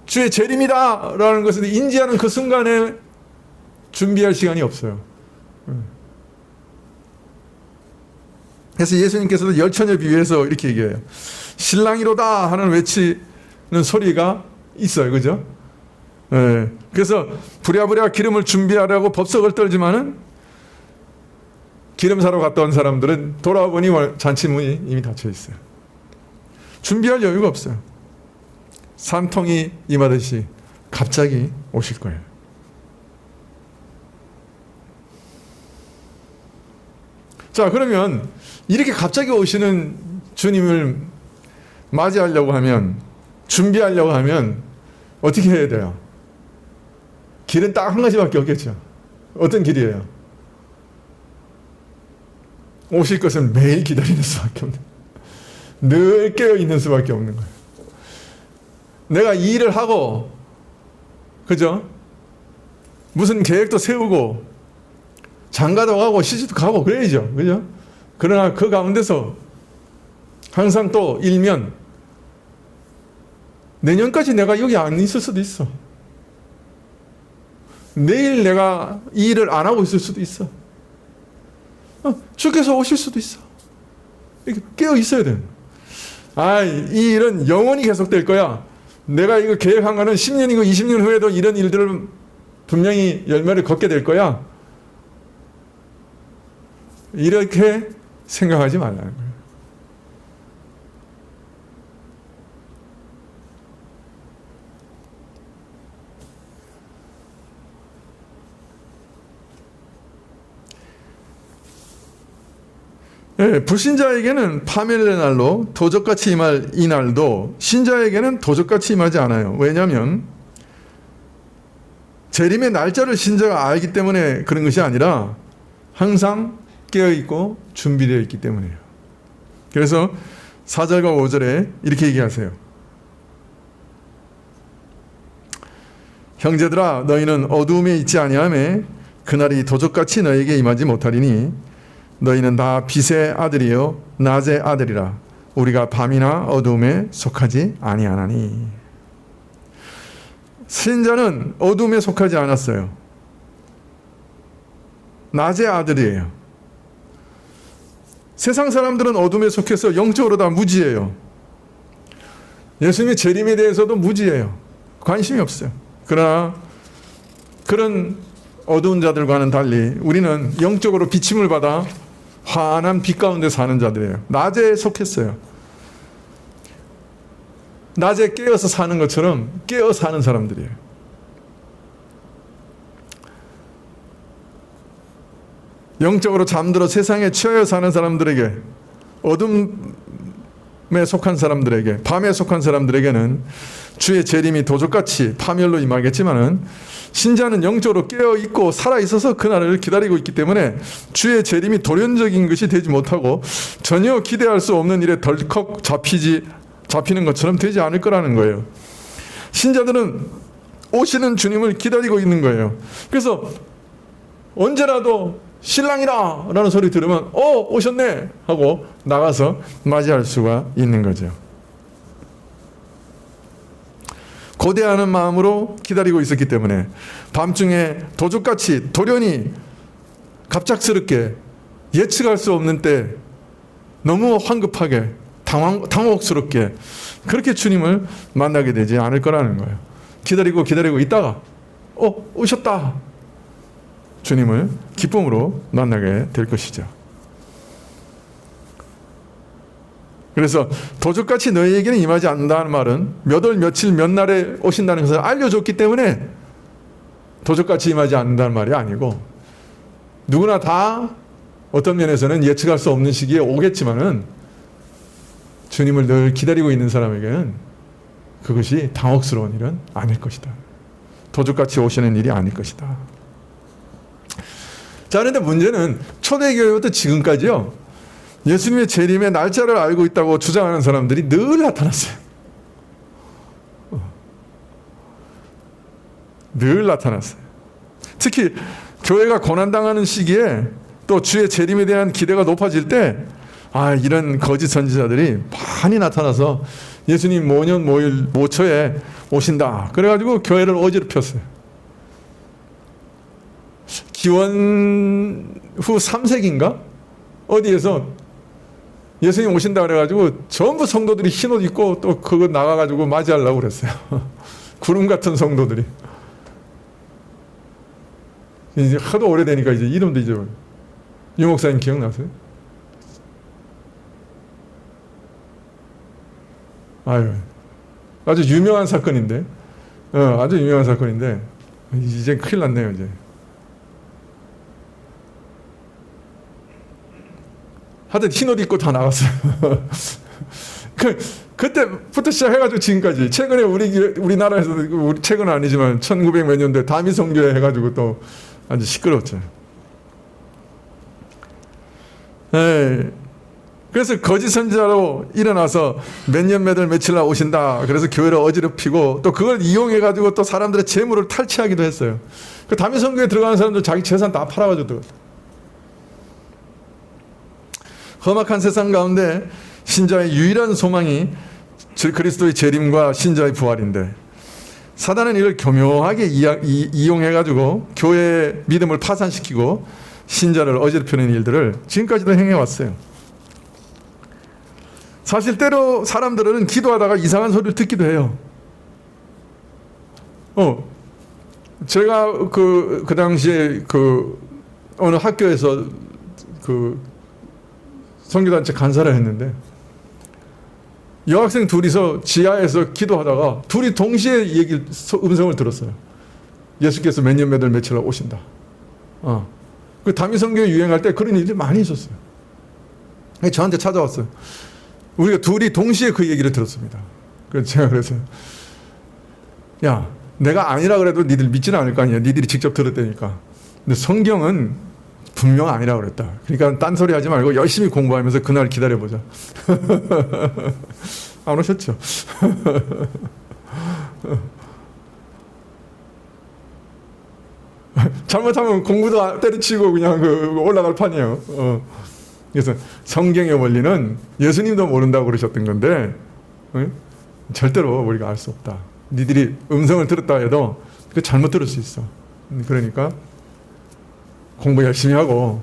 A: 주의 재림이다 라는 것을 인지하는 그 순간에 준비할 시간이 없어요. 그래서 예수님께서도 열처녀 비유해서 이렇게 얘기해요. 신랑이로다 하는 외치는 소리가 있어요. 그죠? 네. 그래서 부랴부랴 기름을 준비하라고 법석을 떨지만은 기름 사러 갔다 온 사람들은 돌아보니 잔치문이 이미 닫혀 있어요. 준비할 여유가 없어요. 산통이 임하듯이 갑자기 오실 거예요. 자, 그러면 이렇게 갑자기 오시는 주님을 맞이하려고 하면, 준비하려고 하면 어떻게 해야 돼요? 길은 딱 한 가지밖에 없겠죠. 어떤 길이에요? 오실 것은 매일 기다리는 수밖에 없는, 늘 깨어 있는 수밖에 없는 거예요. 내가 이 일을 하고, 그죠? 무슨 계획도 세우고, 장가도 가고, 시집도 가고, 그래야죠. 그죠? 그러나 그 가운데서 항상 또 일면, 내년까지 내가 여기 안 있을 수도 있어. 내일 내가 이 일을 안 하고 있을 수도 있어. 주께서 오실 수도 있어. 이렇게 깨어 있어야 돼요. 이 일은 영원히 계속될 거야. 내가 이거 계획한 거는 10년이고 20년 후에도 이런 일들을 분명히 열매를 걷게 될 거야. 이렇게 생각하지 말라는 거예요. 네, 불신자에게는 파멸의 날로 도적같이 임할 이 날도 신자에게는 도적같이 임하지 않아요. 왜냐하면 재림의 날짜를 신자가 알기 때문에 그런 것이 아니라 항상 깨어있고 준비되어 있기 때문이에요. 그래서 4절과 5절에 이렇게 얘기하세요. 형제들아, 너희는 어두움에 있지 아니하매 그날이 도적같이 너희에게 임하지 못하리니 너희는 다 빛의 아들이요 낮의 아들이라. 우리가 밤이나 어두움에 속하지 아니하나니. 신자는 어두움에 속하지 않았어요. 낮의 아들이에요. 세상 사람들은 어둠에 속해서 영적으로 다 무지예요. 예수님의 재림에 대해서도 무지예요. 관심이 없어요. 그러나 그런 어두운 자들과는 달리 우리는 영적으로 비침을 받아 환한 빛 가운데 사는 자들이에요. 낮에 속했어요. 낮에 깨어서 사는 것처럼 깨어 사는 사람들이에요. 영적으로 잠들어 세상에 취하여 사는 사람들에게, 어둠에 속한 사람들에게, 밤에 속한 사람들에게는 주의 재림이 도적같이 파멸로 임하겠지만은, 신자는 영적으로 깨어있고 살아있어서 그날을 기다리고 있기 때문에 주의 재림이 돌연적인 것이 되지 못하고 전혀 기대할 수 없는 일에 덜컥 잡히는 것처럼 되지 않을 거라는 거예요. 신자들은 오시는 주님을 기다리고 있는 거예요. 그래서 언제라도 신랑이라 라는 소리 들으면 오셨네 하고 나가서 맞이할 수가 있는 거죠. 고대하는 마음으로 기다리고 있었기 때문에 밤중에 도둑같이 돌연히 갑작스럽게 예측할 수 없는 때 너무 황급하게 당혹스럽게 그렇게 주님을 만나게 되지 않을 거라는 거예요. 기다리고 있다가 오셨다. 주님을 기쁨으로 만나게 될 것이죠. 그래서 도적같이 너희에게는 임하지 않는다는 말은 몇 월 며칠 몇 날에 오신다는 것을 알려줬기 때문에 도적같이 임하지 않는다는 말이 아니고, 누구나 다 어떤 면에서는 예측할 수 없는 시기에 오겠지만은 주님을 늘 기다리고 있는 사람에게는 그것이 당혹스러운 일은 아닐 것이다. 도적같이 오시는 일이 아닐 것이다. 자, 그런데 문제는 초대교회부터 지금까지요, 예수님의 재림의 날짜를 알고 있다고 주장하는 사람들이 늘 나타났어요. 늘 나타났어요. 특히 교회가 고난당하는 시기에 또 주의 재림에 대한 기대가 높아질 때 이런 거짓 선지자들이 많이 나타나서 예수님 모년 모일 모초에 오신다. 그래가지고 교회를 어지럽혔어요. 기원 후 3세기인가? 어디에서 예수님 오신다 그래가지고 전부 성도들이 흰옷 입고 또 그거 나가가지고 맞이하려고 그랬어요. 구름 같은 성도들이. 이제 하도 오래되니까 이제 이름도 잊어버려요. 유 목사님 기억나세요? 아주 유명한 사건인데, 아주 유명한 사건인데, 이제 큰일 났네요, 이제. 하여튼 흰옷 입고 다 나갔어요. 그때부터 시작해가지고 지금까지, 최근에 우리나라에서, 최근은 아니지만 1900 몇 년도에 다미 선교회 해가지고 또 아주 시끄러웠죠. 그래서 거짓 선지자로 일어나서 몇 년 몇 월 며칠 날 오신다. 그래서 교회를 어지럽히고 또 그걸 이용해가지고 또 사람들의 재물을 탈취하기도 했어요. 그 다미 선교회 들어가는 사람들 자기 재산 다 팔아가지고 들어갔어요. 험악한 세상 가운데 신자의 유일한 소망이 그리스도의 재림과 신자의 부활인데, 사단은 이걸 교묘하게 이용해가지고 교회의 믿음을 파산시키고 신자를 어지럽히는 일들을 지금까지도 행해왔어요. 사실 때로 사람들은 기도하다가 이상한 소리를 듣기도 해요. 제가 그 당시에 어느 학교에서 선교단체 간사를 했는데, 여학생 둘이서 지하에서 기도하다가 둘이 동시에 음성을 들었어요. 예수께서 몇 년 몇 월 며칠 날 오신다. 그 다미 선교회 유행할 때 그런 일들이 많이 있었어요. 저한테 찾아왔어요. 우리가 둘이 동시에 그 얘기를 들었습니다. 그래서 제가 그랬어요. 야, 내가 아니라 그래도 니들 믿지는 않을 거 아니야. 니들이 직접 들었다니까. 근데 성경은 분명 아니라고 그랬다. 그러니까 딴소리 하지 말고 열심히 공부하면서 그날 기다려보자. 안 오셨죠? 잘못하면 공부도 때려치고 그냥 올라갈 판이에요. 그래서 성경의 원리는 예수님도 모른다고 그러셨던 건데, 절대로 우리가 알 수 없다. 니들이 음성을 들었다 해도 그 잘못 들을 수 있어. 그러니까 공부 열심히 하고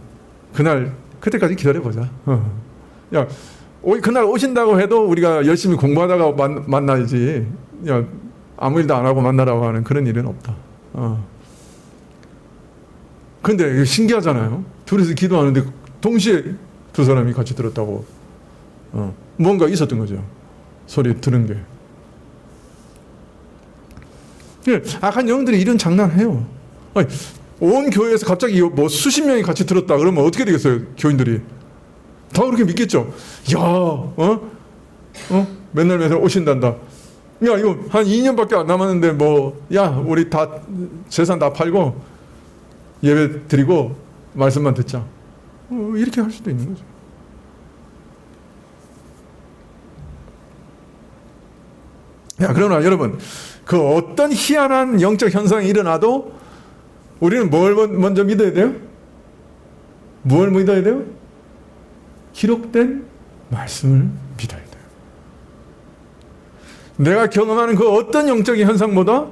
A: 그때까지 기다려보자. 야, 그날 오신다고 해도 우리가 열심히 공부하다가 만나야지. 야, 아무 일도 안 하고 만나라고 하는 그런 일은 없다. 근데 신기하잖아요. 둘이서 기도하는데 동시에 두 사람이 같이 들었다고. 뭔가 있었던 거죠. 소리 들은 게. 악한 영들이 이런 장난해요. 아니, 온 교회에서 갑자기 뭐 수십 명이 같이 들었다 그러면 어떻게 되겠어요? 교인들이 다 그렇게 믿겠죠. 야, 맨날 오신단다. 야, 이거 한 2년밖에 안 남았는데 야, 우리 다 재산 다 팔고 예배 드리고 말씀만 듣자. 이렇게 할 수도 있는 거죠. 야, 그러나 여러분, 그 어떤 희한한 영적 현상이 일어나도 우리는 뭘 먼저 믿어야 돼요? 뭘 믿어야 돼요? 기록된 말씀을 믿어야 돼요. 내가 경험하는 그 어떤 영적인 현상보다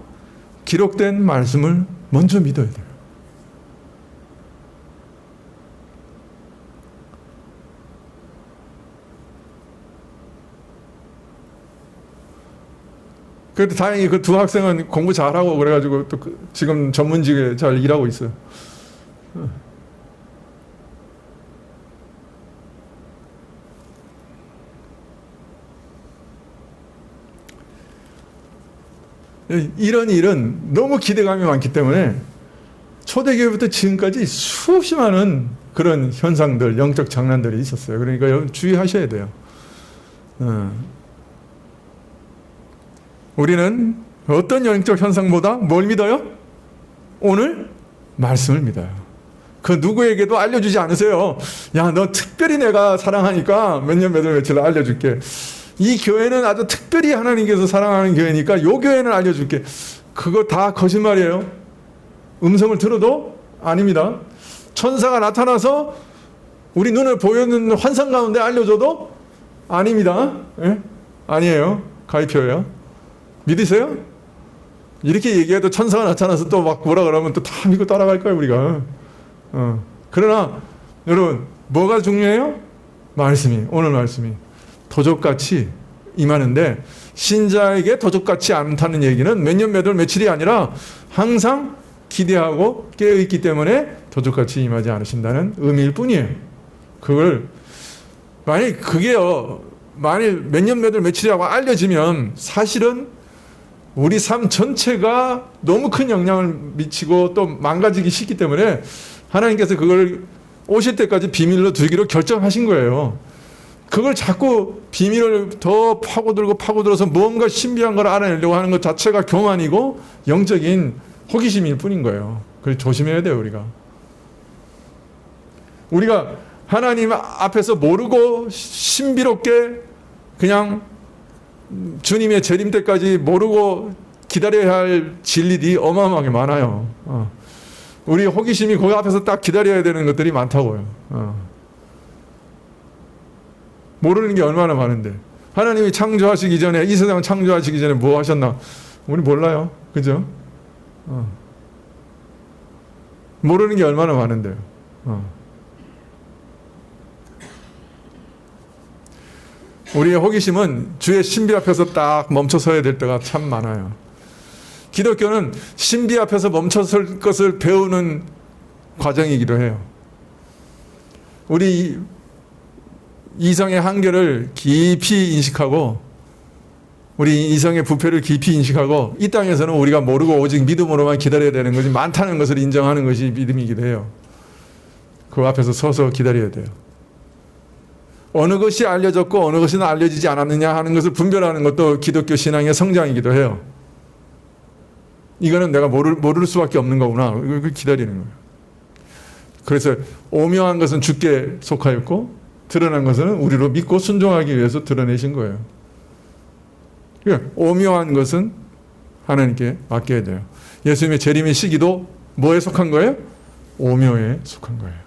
A: 기록된 말씀을 먼저 믿어야 돼요. 그래도 다행히 그 두 학생은 공부 잘하고 그래가지고 또 지금 전문직에 잘 일하고 있어요. 이런 일은 너무 기대감이 많기 때문에 초대교회부터 지금까지 수없이 많은 그런 현상들, 영적 장난들이 있었어요. 그러니까 여러분 주의하셔야 돼요. 우리는 어떤 영적 현상보다 뭘 믿어요? 오늘 말씀을 믿어요. 그 누구에게도 알려주지 않으세요. 야, 너 특별히 내가 사랑하니까 몇 년 몇 월 며칠 알려줄게. 이 교회는 아주 특별히 하나님께서 사랑하는 교회니까 이 교회는 알려줄게. 그거 다 거짓말이에요. 음성을 들어도 아닙니다. 천사가 나타나서 우리 눈에 보이는 환상 가운데 알려줘도 아닙니다. 예? 아니에요. 가입표예요. 믿으세요? 이렇게 얘기해도 천사가 나타나서 또 막 뭐라 그러면 또 다 믿고 따라갈 거예요, 우리가. 그러나 여러분, 뭐가 중요해요? 말씀이, 오늘 말씀이 도적같이 임하는데, 신자에게 도적같이 않다는 얘기는 몇 년 몇 월 며칠이 아니라 항상 기대하고 깨어있기 때문에 도적같이 임하지 않으신다는 의미일 뿐이에요. 그걸 만일 그게요, 만일 몇 년 몇 월 며칠이라고 알려지면 사실은 우리 삶 전체가 너무 큰 영향을 미치고 또 망가지기 쉽기 때문에 하나님께서 그걸 오실 때까지 비밀로 두기로 결정하신 거예요. 그걸 자꾸 비밀을 더 파고들어서 뭔가 신비한 걸 알아내려고 하는 것 자체가 교만이고 영적인 호기심일 뿐인 거예요. 그래서 조심해야 돼요, 우리가. 우리가 하나님 앞에서 모르고 신비롭게 그냥 주님의 재림 때까지 모르고 기다려야 할 진리들이 어마어마하게 많아요. 우리 호기심이 거기 앞에서 딱 기다려야 되는 것들이 많다고요. 모르는 게 얼마나 많은데. 하나님이 창조하시기 전에, 이 세상을 창조하시기 전에 뭐 하셨나? 우리 몰라요. 그죠? 모르는 게 얼마나 많은데요. 우리의 호기심은 주의 신비 앞에서 딱 멈춰서야 될 때가 참 많아요. 기독교는 신비 앞에서 멈춰설 것을 배우는 과정이기도 해요. 우리 이성의 한계를 깊이 인식하고, 우리 이성의 부패를 깊이 인식하고, 이 땅에서는 우리가 모르고 오직 믿음으로만 기다려야 되는 것이 많다는 것을 인정하는 것이 믿음이기도 해요. 그 앞에서 서서 기다려야 돼요. 어느 것이 알려졌고 어느 것은 알려지지 않았느냐 하는 것을 분별하는 것도 기독교 신앙의 성장이기도 해요. 이거는 내가 모를 수밖에 없는 거구나. 그걸 기다리는 거예요. 그래서 오묘한 것은 주께 속하였고 드러난 것은 우리로 믿고 순종하기 위해서 드러내신 거예요. 그러니까 오묘한 것은 하나님께 맡겨야 돼요. 예수님의 재림의 시기도 뭐에 속한 거예요? 오묘에 속한 거예요.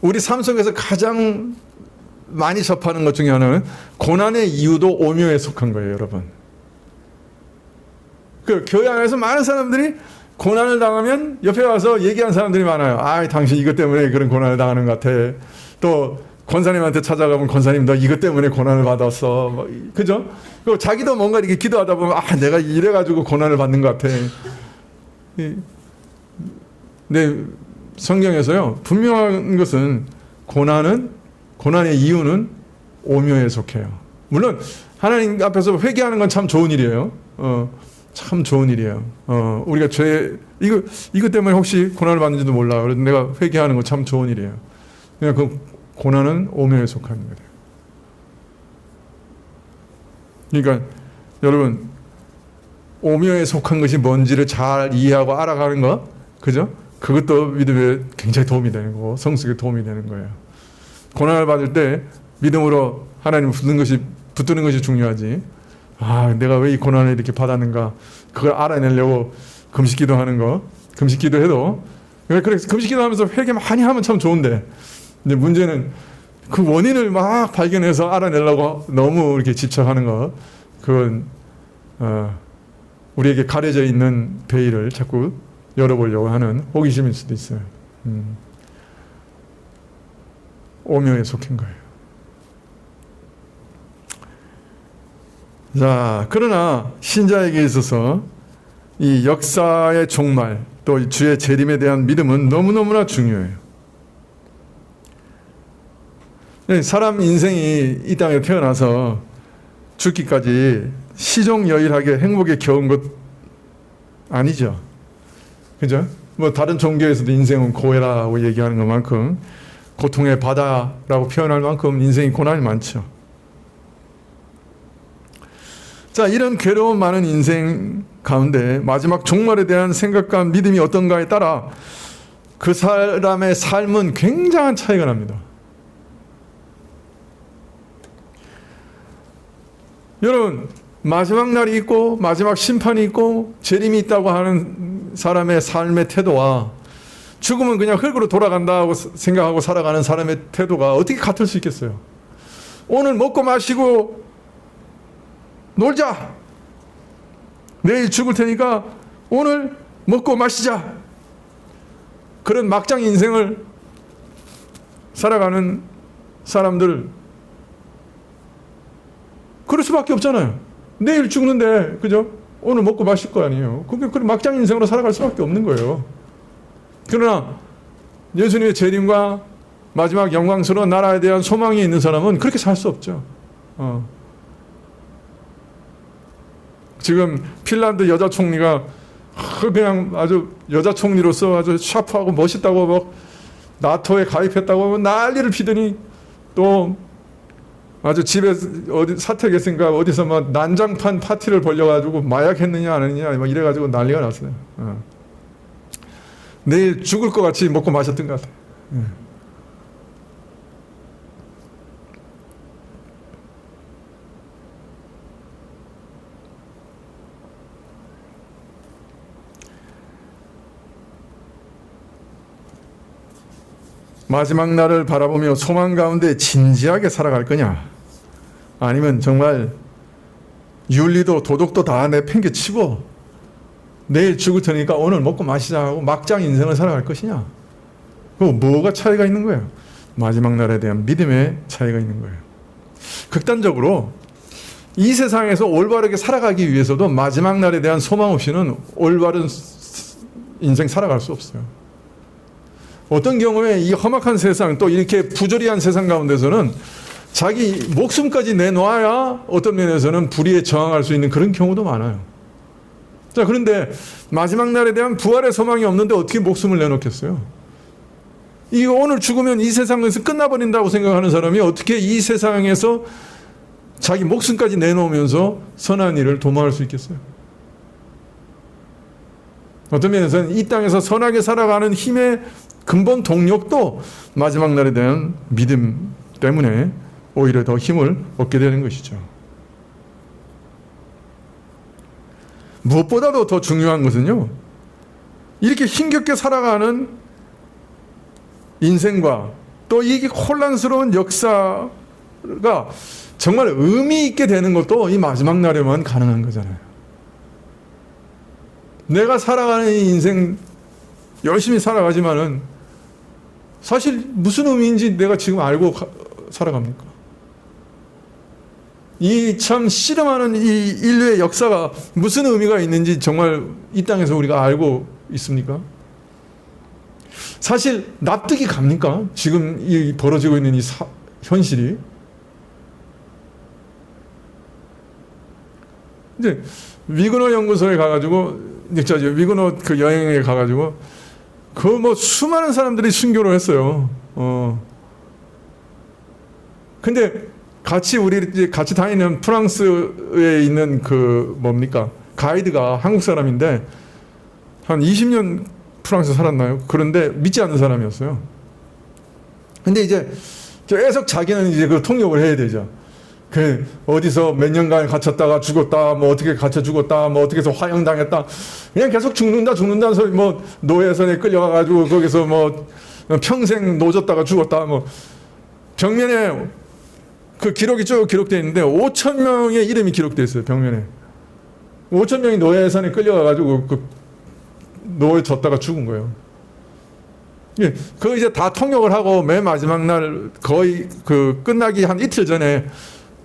A: 우리 삶 속에서 가장 많이 접하는 것 중에 하나는 고난의 이유도 오묘에 속한 거예요, 여러분. 그 교회 안에서 많은 사람들이 고난을 당하면 옆에 와서 얘기하는 사람들이 많아요. 아, 당신 이것 때문에 그런 고난을 당하는 것 같아. 또 권사님한테 찾아가면 권사님 너 이것 때문에 고난을 받았어. 뭐, 그죠? 그리고 자기도 뭔가 이렇게 기도하다 보면 아, 내가 이래가지고 고난을 받는 것 같아. 네, 성경에서요 분명한 것은 고난의 이유는 오묘에 속해요. 물론 하나님 앞에서 회개하는 건 참 좋은 일이에요. 참 좋은 일이에요. 우리가 이것 때문에 혹시 고난을 받는지도 몰라. 그래서 내가 회개하는 건 참 좋은 일이에요. 그냥 그 고난은 오묘에 속하는 거예요. 그러니까 여러분 오묘에 속한 것이 뭔지를 잘 이해하고 알아가는 것, 그죠? 그것도 믿음에 굉장히 도움이 되는 거고 성숙에 도움이 되는 거예요. 고난을 받을 때 믿음으로 하나님을 붙드는 것이 중요하지. 아, 내가 왜 이 고난을 이렇게 받았는가? 그걸 알아내려고 금식기도 하는 거. 금식기도 해도 그래서 금식기도 하면서 회개 많이 하면 참 좋은데, 근데 문제는 그 원인을 막 발견해서 알아내려고 너무 이렇게 집착하는 거. 그건 우리에게 가려져 있는 베일을 자꾸 열어보려고 하는 호기심일 수도 있어요. 오묘에 속한 거예요. 자, 그러나 신자에게 있어서 이 역사의 종말 또 주의 재림에 대한 믿음은 너무너무나 중요해요. 사람 인생이 이 땅에 태어나서 죽기까지 시종여일하게 행복에 겨운 것 아니죠. 그죠? 뭐 다른 종교에서도 인생은 고해라고 얘기하는 것만큼 고통의 바다라고 표현할 만큼 인생이 고난이 많죠. 자, 이런 괴로움 많은 인생 가운데 마지막 종말에 대한 생각과 믿음이 어떤가에 따라 그 사람의 삶은 굉장한 차이가 납니다. 여러분, 마지막 날이 있고 마지막 심판이 있고 재림이 있다고 하는 사람의 삶의 태도와 죽으면 그냥 흙으로 돌아간다고 생각하고 살아가는 사람의 태도가 어떻게 같을 수 있겠어요? 오늘 먹고 마시고 놀자. 내일 죽을 테니까 오늘 먹고 마시자. 그런 막장 인생을 살아가는 사람들, 그럴 수밖에 없잖아요. 내일 죽는데, 그죠? 오늘 먹고 마실 거 아니에요. 그런 막장 인생으로 살아갈 수밖에 없는 거예요. 그러나 예수님의 재림과 마지막 영광스러운 나라에 대한 소망이 있는 사람은 그렇게 살 수 없죠. 지금 핀란드 여자 총리가 그냥 아주 여자 총리로서 아주 샤프하고 멋있다고 막 나토에 가입했다고 난리를 피더니 또 아주 집에 어디 사택에선가 어디서 막 난장판 파티를 벌려가지고 마약했느냐 안 했느냐 막 이래가지고 난리가 났어요. 내일 죽을 것 같이 먹고 마셨던 것 같아요. 마지막 날을 바라보며 소망 가운데 진지하게 살아갈 거냐? 아니면 정말 윤리도 도덕도 다 내팽개치고 내일 죽을 테니까 오늘 먹고 마시자 하고 막장 인생을 살아갈 것이냐? 그거 뭐가 차이가 있는 거예요? 마지막 날에 대한 믿음의 차이가 있는 거예요. 극단적으로 이 세상에서 올바르게 살아가기 위해서도 마지막 날에 대한 소망 없이는 올바른 인생 살아갈 수 없어요. 어떤 경우에 이 험악한 세상 또 이렇게 부조리한 세상 가운데서는 자기 목숨까지 내놓아야 어떤 면에서는 불의에 저항할 수 있는 그런 경우도 많아요. 자, 그런데 마지막 날에 대한 부활의 소망이 없는데 어떻게 목숨을 내놓겠어요? 이 오늘 죽으면 이 세상에서 끝나버린다고 생각하는 사람이 어떻게 이 세상에서 자기 목숨까지 내놓으면서 선한 일을 도모할 수 있겠어요? 어떤 면에서는 이 땅에서 선하게 살아가는 힘의 근본 동력도 마지막 날에 대한 믿음 때문에 오히려 더 힘을 얻게 되는 것이죠. 무엇보다도 더 중요한 것은요, 이렇게 힘겹게 살아가는 인생과 또 이게 혼란스러운 역사가 정말 의미 있게 되는 것도 이 마지막 날에만 가능한 거잖아요. 내가 살아가는 이 인생 열심히 살아가지만은 사실 무슨 의미인지 내가 지금 알고 살아갑니까? 이 참 씨름하는 이 인류의 역사가 무슨 의미가 있는지 정말 이 땅에서 우리가 알고 있습니까? 사실 납득이 갑니까? 지금 이 벌어지고 있는 이 현실이. 이제 위그너 연구소에 가가지고 위그너 그 여행에 가가지고 그 뭐 수많은 사람들이 순교를 했어요. 근데 우리 이제 같이 다니는 프랑스에 있는 그 뭡니까 가이드가 한국 사람인데 한 20년 프랑스 살았나요? 그런데 믿지 않는 사람이었어요. 근데 이제 계속 자기는 이제 그 통역을 해야 되죠. 그 어디서 몇 년간 갇혔다가 죽었다, 뭐 어떻게 갇혀 죽었다, 뭐 어떻게 해서 화형당했다, 그냥 계속 죽는다는 소리, 뭐 노예선에 끌려가가지고 거기서 뭐 평생 노졌다가 죽었다, 뭐 벽면에 그 기록이 쭉 기록되어 있는데 5천 명의 이름이 기록되어 있어요. 벽면에 5천 명이 노예선에 끌려가가지고 그 노예졌다가 죽은 거예요. 예, 그거 이제 다 통역을 하고 맨 마지막 날 거의 그 끝나기 한 이틀 전에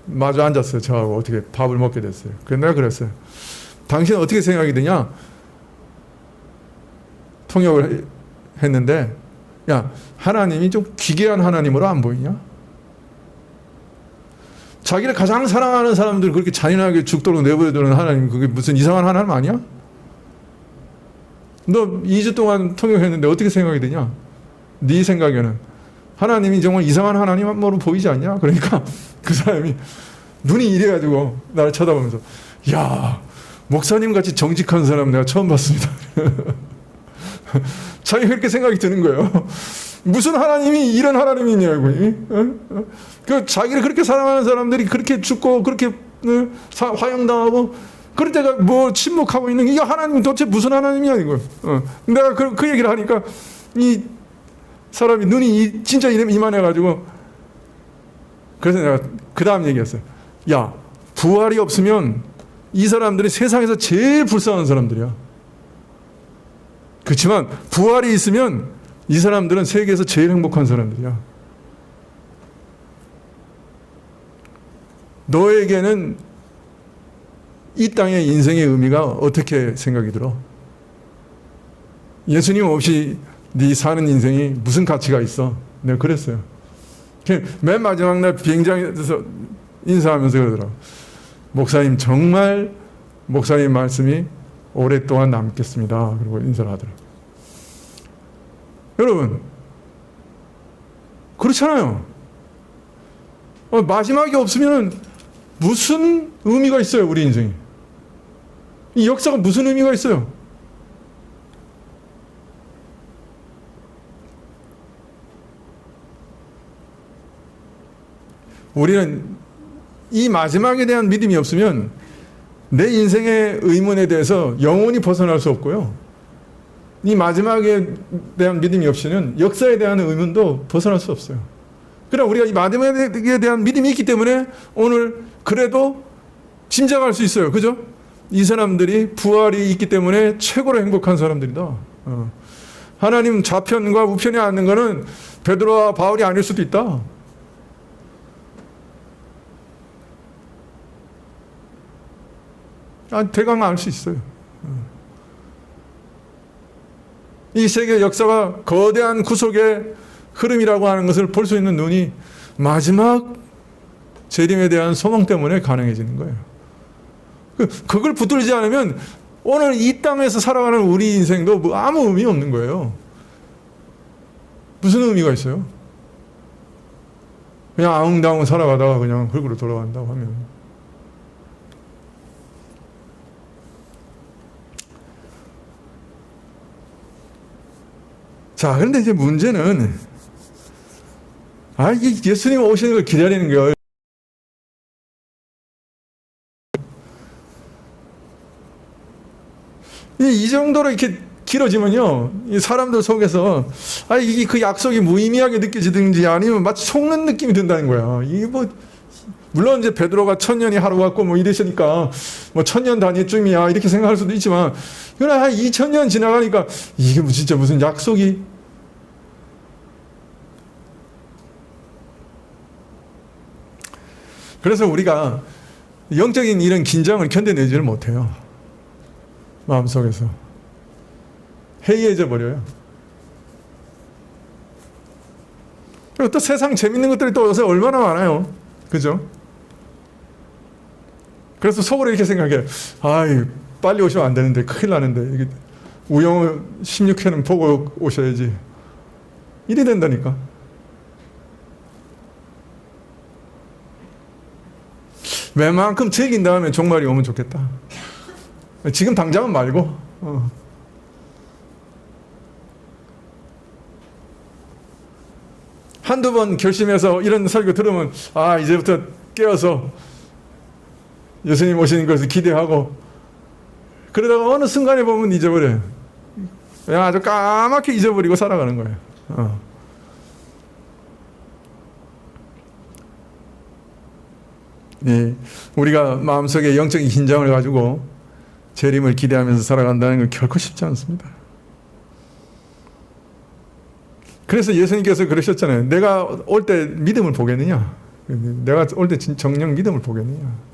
A: 마주 앉았어요. 저하고 어떻게 밥을 먹게 됐어요. 그래서 내가 그랬어요. 당신은 어떻게 생각이 드냐? 통역을 했는데, 야, 하나님이 좀 기괴한 하나님으로 안 보이냐? 자기를 가장 사랑하는 사람들 그렇게 잔인하게 죽도록 내버려두는 하나님, 그게 무슨 이상한 하나님 아니야? 너 2주 동안 통역했는데 어떻게 생각이 드냐? 네 생각에는 하나님이 정말 이상한 하나님으로 보이지 않냐? 그러니까 그 사람이 눈이 이래가지고 나를 쳐다보면서, 야, 목사님 같이 정직한 사람 내가 처음 봤습니다. 자기가 그렇게 생각이 드는 거예요. 무슨 하나님이 이런 하나님이냐고. 그 자기를 그렇게 사랑하는 사람들이 그렇게 죽고 그렇게 화형당하고 그럴 때가 뭐 침묵하고 있는 게, 이 하나님은 도대체 무슨 하나님이야 이거. 내가 그 얘기를 하니까 이 사람이 눈이 진짜 이만해가지고, 그래서 내가 그 다음 얘기했어요. 야, 부활이 없으면 이 사람들이 세상에서 제일 불쌍한 사람들이야. 그렇지만 부활이 있으면 이 사람들은 세계에서 제일 행복한 사람들이야. 너에게는 이 땅의 인생의 의미가 어떻게 생각이 들어? 예수님 없이 네 사는 인생이 무슨 가치가 있어? 내가 그랬어요. 맨 마지막 날 비행장에서 인사하면서 그러더라고. 목사님, 정말 목사님 말씀이 오랫동안 남겠습니다. 그리고 인사를 하더라고. 여러분, 그렇잖아요. 마지막이 없으면 무슨 의미가 있어요, 우리 인생이? 이 역사가 무슨 의미가 있어요? 우리는 이 마지막에 대한 믿음이 없으면 내 인생의 의문에 대해서 영원히 벗어날 수 없고요. 이 마지막에 대한 믿음이 없이는 역사에 대한 의문도 벗어날 수 없어요. 그러나 우리가 이 마지막에 대한 믿음이 있기 때문에 오늘 그래도 짐작할 수 있어요. 그죠? 이 사람들이 부활이 있기 때문에 최고로 행복한 사람들이다. 하나님 좌편과 우편에 앉는 것은 베드로와 바울이 아닐 수도 있다. 대강 알 수 있어요. 이 세계 역사가 거대한 구속의 흐름이라고 하는 것을 볼 수 있는 눈이 마지막 재림에 대한 소망 때문에 가능해지는 거예요. 그걸 붙들지 않으면 오늘 이 땅에서 살아가는 우리 인생도 뭐 아무 의미 없는 거예요. 무슨 의미가 있어요? 그냥 아웅다웅 살아가다가 그냥 흙으로 돌아간다고 하면. 자, 그런데 이제 문제는, 이게 예수님 오시는 걸 기다리는 거예요. 이 정도로 이렇게 길어지면요, 이 사람들 속에서, 이게 그 약속이 무의미하게 느껴지든지 아니면 마치 속는 느낌이 든다는 거야. 이게 뭐, 물론 이제 베드로가 1000년이 하루 같고 뭐 이랬으니까 뭐 1000년 단위쯤이야 이렇게 생각할 수도 있지만, 그러나 한 2000년 지나가니까 이게 진짜 무슨 약속이. 그래서 우리가 영적인 이런 긴장을 견뎌내지를 못해요. 마음속에서 해이해져 버려요. 그리고 또 세상 재밌는 것들이 또 요새 얼마나 많아요. 그죠? 그래서 속으로 이렇게 생각해요. 아이, 빨리 오시면 안 되는데, 큰일 나는데, 이게 우영 16회는 보고 오셔야지. 이리 된다니까. 웬만큼 즐긴 다음에 종말이 오면 좋겠다. 지금 당장은 말고. 한두 번 결심해서 이런 설교 들으면, 아, 이제부터 깨어서 예수님 오시는 것을 기대하고, 그러다가 어느 순간에 보면 잊어버려요. 그냥 아주 까맣게 잊어버리고 살아가는 거예요. 네, 우리가 마음속에 영적인 긴장을 가지고 재림을 기대하면서 살아간다는 건 결코 쉽지 않습니다. 그래서 예수님께서 그러셨잖아요. 내가 올 때 믿음을 보겠느냐? 내가 올 때 정녕 믿음을 보겠느냐?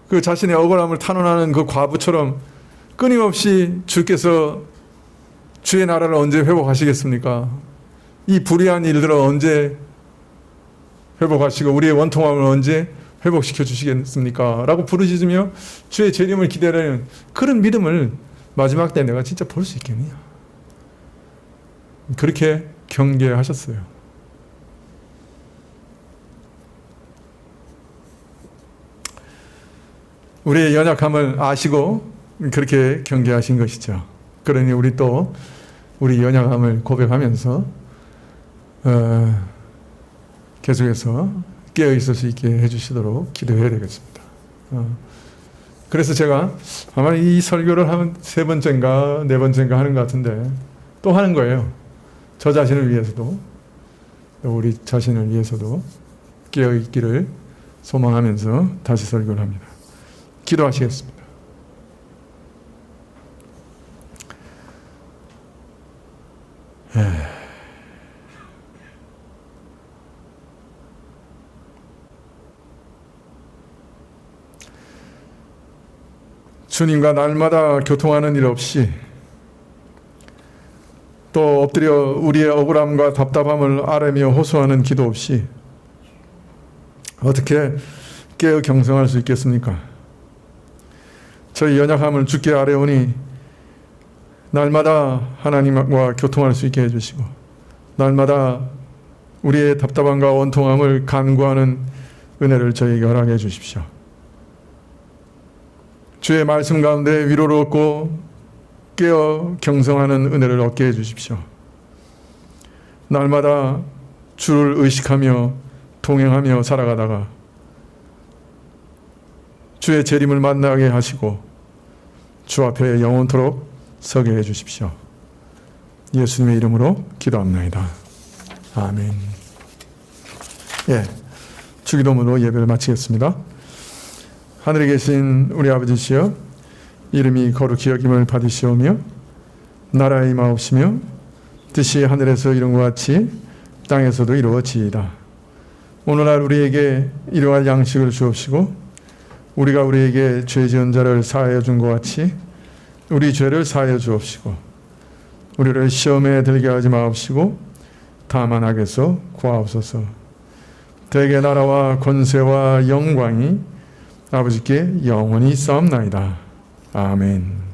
A: 그 자신의 억울함을 탄원하는 그 과부처럼 끊임없이 주께서 주의 나라를 언제 회복하시겠습니까? 이 불의한 일들을 언제 회복하시고 우리의 원통함을 언제 회복시켜 주시겠습니까? 라고 부르짖으며 주의 재림을 기다리는 그런 믿음을 마지막 때 내가 진짜 볼 수 있겠느냐? 그렇게 경계하셨어요. 우리의 연약함을 아시고 그렇게 경계하신 것이죠. 그러니 우리 또 우리 연약함을 고백하면서 계속해서 깨어있을 수 있게 해주시도록 기도해야 되겠습니다. 그래서 제가 아마 이 설교를 한 3번째인가 4번째인가 하는 것 같은데 또 하는 거예요. 저 자신을 위해서도 우리 자신을 위해서도 깨어있기를 소망하면서 다시 설교를 합니다. 기도하시겠습니다. 주님과 날마다 교통하는 일 없이 또 엎드려 우리의 억울함과 답답함을 아뢰며 호소하는 기도 없이 어떻게 깨어 경성할 수 있겠습니까? 저희 연약함을 주께 아뢰오니 날마다 하나님과 교통할 수 있게 해주시고 날마다 우리의 답답함과 원통함을 간구하는 은혜를 저에게 허락해 주십시오. 주의 말씀 가운데 위로를 얻고 깨어 경성하는 은혜를 얻게 해주십시오. 날마다 주를 의식하며 동행하며 살아가다가 주의 재림을 만나게 하시고 주 앞에 영원토록 서게 해주십시오. 예수님의 이름으로 기도합나이다. 아멘. 예, 주기도문으로 예배를 마치겠습니다. 하늘에 계신 우리 아버지시여, 이름이 거룩히 여김을 받으시오며 나라의 임하옵시며 뜻이 하늘에서 이룬 것 같이 땅에서도 이루어지이다. 오늘날 우리에게 일용할 양식을 주옵시고 우리가 우리에게 죄 지은 자를 사하여 준 것 같이 우리 죄를 사하여 주옵시고 우리를 시험에 들게 하지 마옵시고 다만 악에서 구하옵소서. 대개 나라와 권세와 영광이 아버지께 영원히 있사옵나이다. 아멘.